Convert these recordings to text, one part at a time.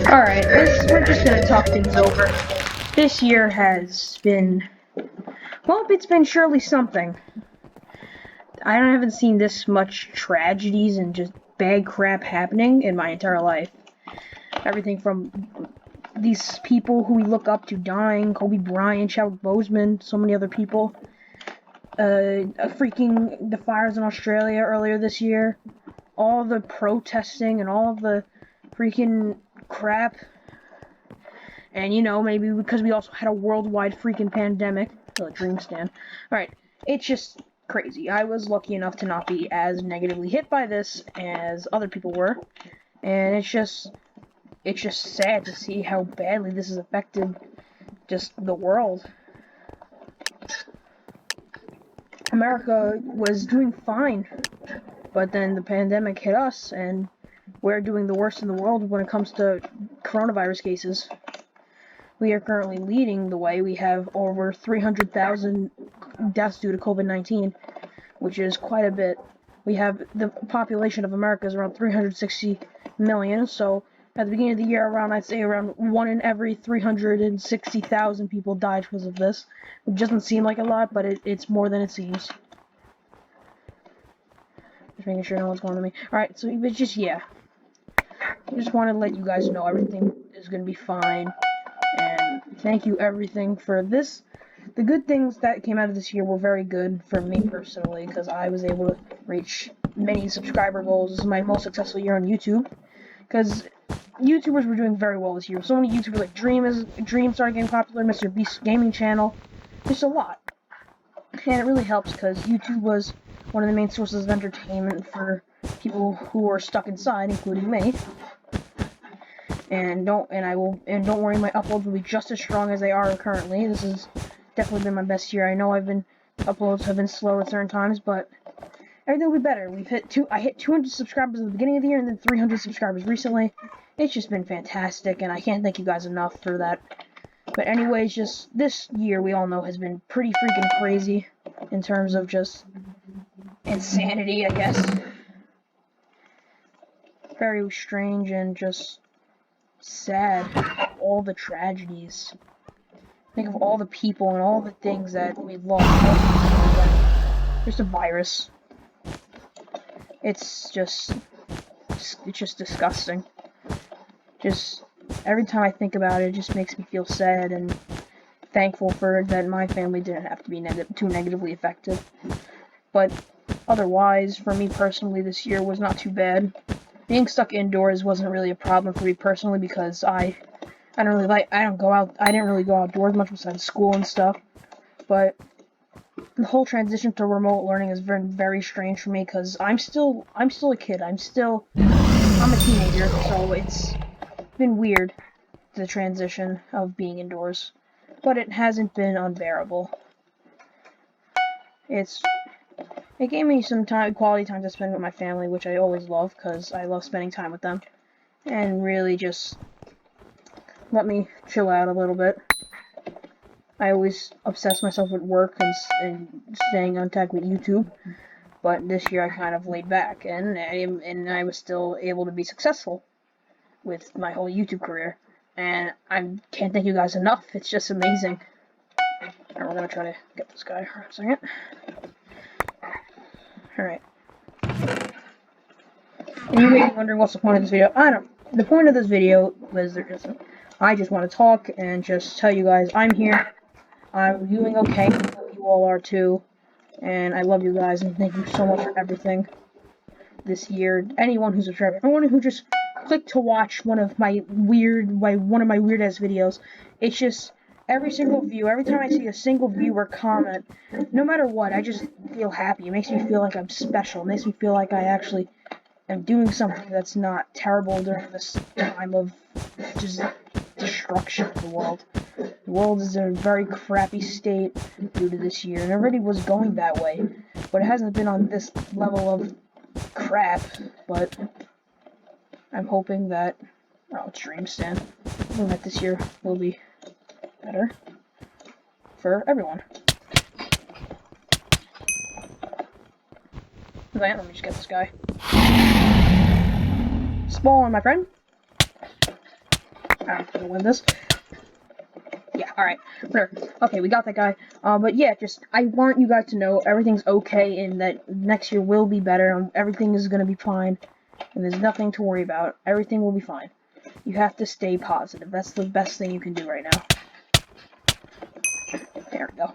Alright, we're just gonna talk things over. This year has been, well, it's been surely something. I haven't seen this much tragedies and just bad crap happening in my entire life. Everything from these people who we look up to dying, Kobe Bryant, Chadwick Boseman, so many other people. The fires in Australia earlier this year. All the protesting and all the freaking crap. And, maybe because we also had a worldwide freaking pandemic. Oh, dream stand. Alright, it's just crazy. I was lucky enough to not be as negatively hit by this as other people were. And it's just sad to see how badly this has affected just the world. America was doing fine, but then the pandemic hit us, and we're doing the worst in the world when it comes to coronavirus cases. We are currently leading the way. We have over 300,000 deaths due to COVID-19, which is quite a bit. We have the population of America is around 360 million, so at the beginning of the year, I'd say around 1 in every 360,000 people died because of this. It doesn't seem like a lot, but it's more than it seems. Just making sure no one's going to me. Alright, so it's just, yeah. I just want to let you guys know everything is going to be fine. And thank you everything for this. The good things that came out of this year were very good for me personally, because I was able to reach many subscriber goals. This is my most successful year on YouTube, because YouTubers were doing very well this year. So many YouTubers like Dream started getting popular, Mr. Beast Gaming Channel, just a lot. And it really helps because YouTube was one of the main sources of entertainment for people who are stuck inside, including me. And don't worry, my uploads will be just as strong as they are currently. This has definitely been my best year. I know uploads have been slow at certain times, but everything will be better. I hit 200 subscribers at the beginning of the year, and then 300 subscribers recently. It's just been fantastic, and I can't thank you guys enough for that. But anyways, just this year we all know has been pretty freaking crazy in terms of just insanity, I guess. Very strange and just sad. All the tragedies. Think of all the people and all the things that we lost. There's a virus. It's just disgusting. Just every time I think about it, it just makes me feel sad and thankful for that my family didn't have to be too negatively affected. But otherwise, for me personally, this year was not too bad. Being stuck indoors wasn't really a problem for me personally because I didn't really go outdoors much besides school and stuff. But the whole transition to remote learning has been very strange for me because I'm still a kid. I'm a teenager, so it's been weird, the transition of being indoors. But it hasn't been unbearable. It gave me some quality time to spend with my family, which I always love because I love spending time with them. And really just let me chill out a little bit. I always obsess myself with work and staying on track with YouTube, but this year I kind of laid back, and I was still able to be successful with my whole YouTube career, and I can't thank you guys enough. It's just amazing. Alright, we're gonna try to get this guy for a second. Alright. And you may be wondering what's the point of this video. The point of this video was I just want to talk and just tell you guys I'm here. I'm doing okay. I hope you all are too. And I love you guys and thank you so much for everything this year. Anyone who's subscribed, anyone who just clicked to watch one of my weird ass videos. It's just every single view, every time I see a single viewer comment, no matter what, I just feel happy. It makes me feel like I'm special. It makes me feel like I actually am doing something that's not terrible during this time of just destruction of the world. The world is in a very crappy state due to this year, and it already was going that way, but it hasn't been on this level of crap. But I'm hoping that it's Dream Stand. Hoping that this year will be better for everyone. Let me just get this guy. Spawn, my friend. I'm gonna win this. Yeah, alright. Whatever. Okay, we got that guy. But yeah, I want you guys to know everything's okay and that next year will be better and everything is gonna be fine. And there's nothing to worry about. Everything will be fine. You have to stay positive. That's the best thing you can do right now. There we go.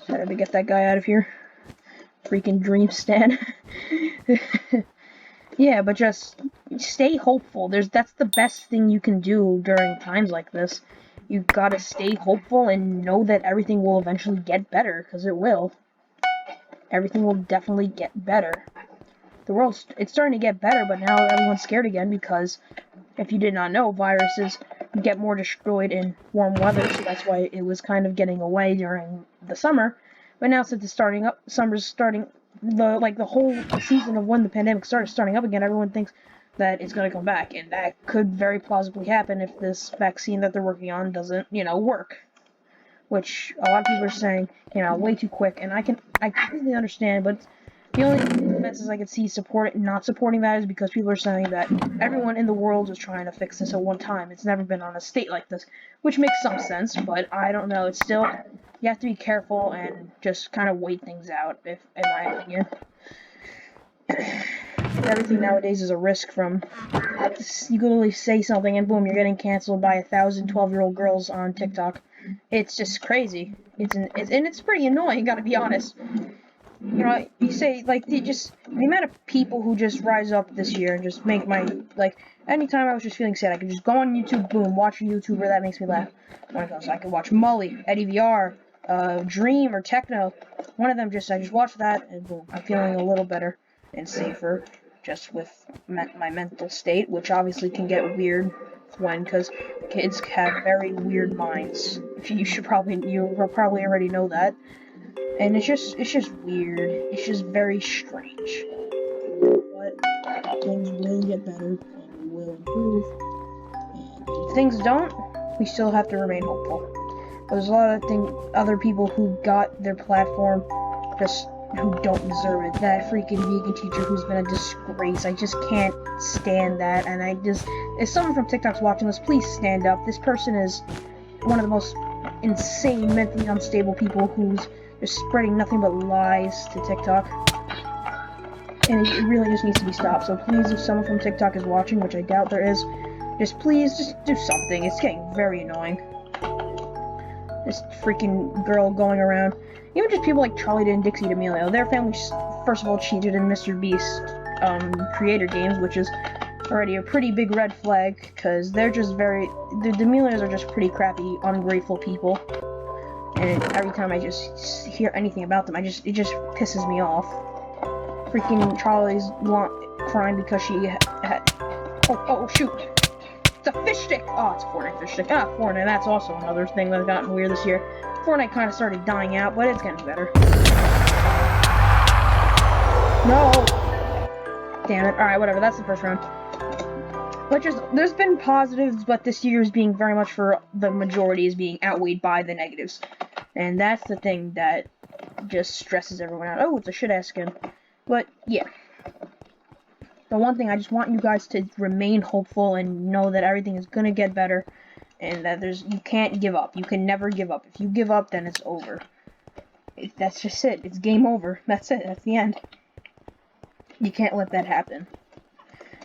Better to get that guy out of here. Freaking dream stand. Yeah, but just stay hopeful. That's the best thing you can do during times like this. You gotta stay hopeful and know that everything will eventually get better, because it will. Everything will definitely get better. It's starting to get better, but now everyone's scared again because, if you did not know, viruses get more destroyed in warm weather, so that's why it was kind of getting away during the summer. But now since it's starting up, summer's starting, the whole season of when the pandemic starting up again, everyone thinks that it's going to come back, and that could very plausibly happen if this vaccine that they're working on doesn't, work. Which a lot of people are saying, way too quick, and I completely understand, but the only defenses I could see not supporting that is because people are saying that everyone in the world is trying to fix this at one time. It's never been on a state like this, which makes some sense, but I don't know. It's still, you have to be careful and just kind of wait things out, in my opinion. Everything nowadays is a risk from, you can literally say something and boom, you're getting canceled by 1,000 12-year-old girls on TikTok. It's just crazy. It's pretty annoying, gotta be honest. You say, the amount of people who just rise up this year and just make anytime I was just feeling sad, I could just go on YouTube, boom, watch a YouTuber that makes me laugh. I could watch Mully, Eddie VR, Dream, or Techno. One of them I just watched that, and boom, I'm feeling a little better and safer, just with my mental state, which obviously can get weird because kids have very weird minds. You probably already know that. And it's just weird. It's just very strange. But things will get better and we will improve. And if things don't, we still have to remain hopeful. There's a lot of other people who got their platform who don't deserve it. That freaking vegan teacher who's been a disgrace. I just can't stand that. And if someone from TikTok's watching this, please stand up. This person is one of the most insane, mentally unstable people who's just spreading nothing but lies to TikTok. And it really just needs to be stopped. So please, if someone from TikTok is watching, which I doubt there is, please do something. It's getting very annoying. This freaking girl going around. Even just people like Charlie and Dixie D'Amelio. Their family, first of all, cheated in Mr. Beast creator games, which is already a pretty big red flag, because they're just the D'Amelios are just pretty crappy, ungrateful people. And every time I just hear anything about them, it just pisses me off. Freaking Charlie's crying because she had oh shoot, it's a fish stick. Oh, it's a Fortnite fish stick. Fortnite. That's also another thing that's gotten weird this year. Fortnite kind of started dying out, but it's getting better. No. Damn it. All right, whatever. That's the first round. But there's been positives, but this year is being very much for the majority is being outweighed by the negatives. And that's the thing that just stresses everyone out. Oh, it's a shit-ass skin. But, yeah. The one thing, I just want you guys to remain hopeful and know that everything is gonna get better. And that you can't give up. You can never give up. If you give up, then it's over. That's just it. It's game over. That's it. That's the end. You can't let that happen.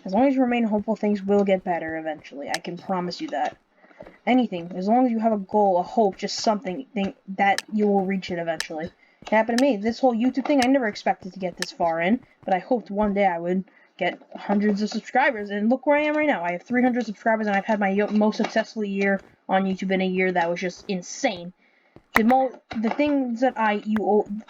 As long as you remain hopeful, things will get better eventually. I can promise you that. Anything, as long as you have a goal, a hope, just something, that you will reach it eventually. It happened to me. This whole YouTube thing, I never expected to get this far in, but I hoped one day I would get hundreds of subscribers, and look where I am right now. I have 300 subscribers, and I've had my most successful year on YouTube in a year that was just insane. The things that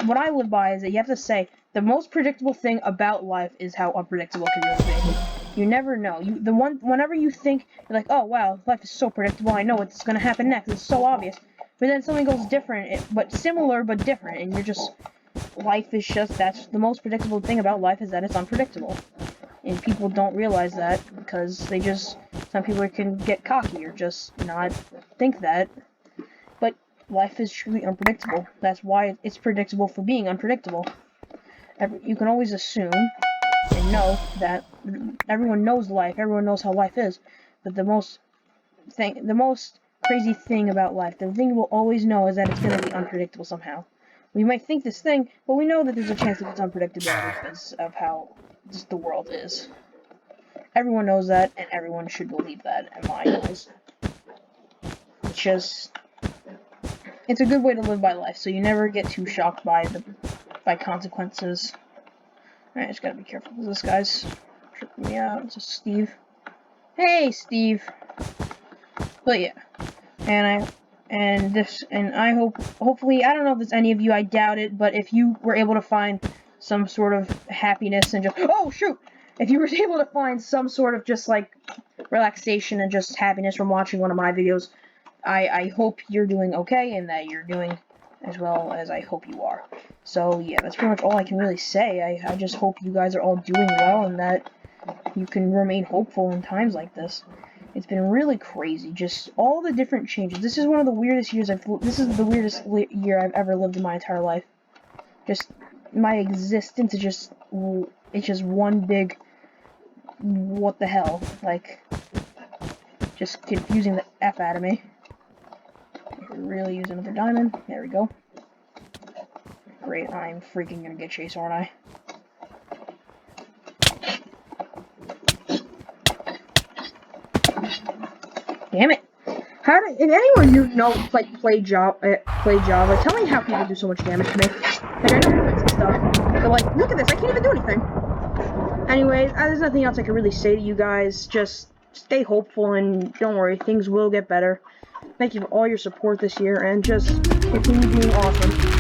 what I live by is that you have to say, the most predictable thing about life is how unpredictable it can really be. You never know. Whenever you think, you're like, oh wow, life is so predictable, I know what's gonna happen next, it's so obvious. But then something goes different, but similar but different, and that's the most predictable thing about life is that it's unpredictable. And people don't realize that, because some people can get cocky or just not think that. But life is truly unpredictable. That's why it's predictable for being unpredictable. You can always assume and know that everyone knows life, everyone knows how life is, but the most crazy thing about life, the thing we'll always know is that it's going to be unpredictable somehow. We might think this thing, but we know that there's a chance that it's unpredictable because of how just the world is. Everyone knows that, and everyone should believe that, in my eyes. It's a good way to live by life, so you never get too shocked by consequences. Alright, I just gotta be careful, because this guy's tripping me out. It's just Steve. Hey, Steve! But yeah, and I hopefully, I don't know if there's any of you, I doubt it, but if you were able to find some sort of happiness and just, oh shoot! If you were able to find some sort of just like relaxation and just happiness from watching one of my videos, I hope you're doing okay and that you're doing as well as I hope you are. So yeah, that's pretty much all I can really say. I just hope you guys are all doing well and that you can remain hopeful in times like this. It's been really crazy, just all the different changes. This is one of the weirdest years this is the weirdest year I've ever lived in my entire life. Just, my existence is just, it's just one big, what the hell, like, just confusing the F out of me. Really use another diamond, there we go. Great, I'm freaking gonna get chased, aren't I? Damn it! If anyone you know play Java, tell me how people do so much damage to me. Like, I know friends and stuff, but like, look at this, I can't even do anything. Anyways, there's nothing else I can really say to you guys. Just stay hopeful and don't worry, things will get better. Thank you for all your support this year, and just continue being awesome.